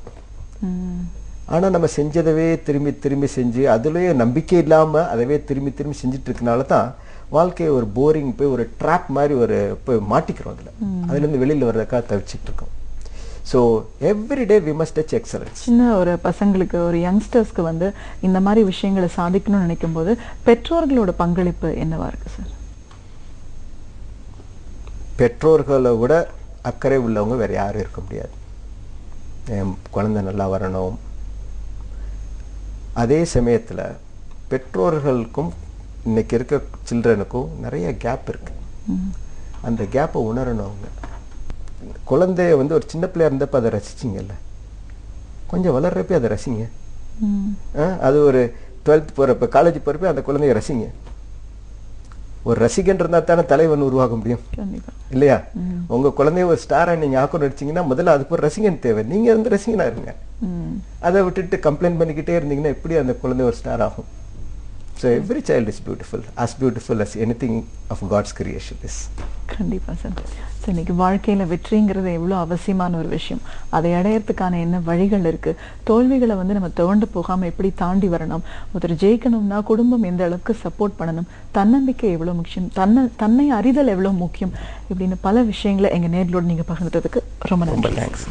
ஆனால் நம்ம செஞ்சதவே திரும்பி திரும்பி செஞ்சு அதுலேயே நம்பிக்கை இல்லாமல் அதவே திரும்பி திரும்பி செஞ்சுட்டு இருக்கனால தான் வாழ்க்கையை ஒரு போரிங் போய் ஒரு ட்ராப் மாதிரி போய் மாட்டிக்கிறோம். அதுலேருந்து வெளியில் வர்றதுக்காக தவிச்சிட்டு இருக்கோம். So every day we must touch excellence. சின்ன ஒரு பசங்களுக்கு, ஒரு யங்ஸ்டர்ஸ்க்கு வந்து இந்த மாதிரி விஷயங்களை சாதிக்கணும்னு நினைக்கும் போது பெற்றோர்களோட பங்களிப்பு என்னவா இருக்கு சார்? பெற்றோர்களை விட அக்கறை உள்ளவங்க வேற யாரும் இருக்க முடியாது. என் குழந்தை நல்லா வரணும். அதே சமயத்தில் பெற்றோர்களுக்கும் இன்னைக்கு இருக்க சில்ட்ரனுக்கும் நிறைய கேப் இருக்கு. அந்த கேப்பை உணரணும். அவங்க குழந்தைய வந்து ஒரு சின்ன பிள்ளையா இருந்தப்ப அதை ரசிச்சிங்கல்ல, கொஞ்சம் வளர்றப்ப அதை ரசிங்க. அது ஒரு 12th போறப்ப, காலேஜ் போறப்ப அந்த குழந்தைய ரசிங்க. ஒரு ரசிகன் இருந்தா தானே தலைவன் உருவாக முடியும் இல்லையா? உங்க குழந்தைய ஒரு ஸ்டாரா நீங்க ஆக்கணும் நினைச்சீங்கன்னா முதல்ல அதுக்கு ஒரு ரசிகன் தேவை. நீங்க வந்து ரசிகனா இருங்க. அதை விட்டுட்டு கம்ப்ளைண்ட் பண்ணிக்கிட்டே இருந்தீங்கன்னா எப்படி அந்த குழந்தை ஒரு ஸ்டார் ஆகும்? So every child is beautiful as anything of God's creation is. கண்டிப்பா சார். இன்னைக்கு வாழ்க்கையில வெற்றிங்கிறது எவ்வளோ அவசியமான ஒரு விஷயம். அதை அடையறதுக்கான என்ன வழிகள் இருக்கு, தோல்விகளை வந்து நம்ம துவண்டு போகாம எப்படி தாண்டி வரணும், ஒருத்தர் ஜெயிக்கணும்னா குடும்பம் எந்த அளவுக்கு சப்போர்ட் பண்ணணும், தன்னம்பிக்கை எவ்வளோ முக்கியம், தன்னை அறிதல் எவ்வளோ முக்கியம், இப்படின்னு பல விஷயங்களை எங்க நேர்களோடு நீங்க பகிர்ந்ததுக்கு ரொம்ப நன்றி. தேங்க்ஸ்.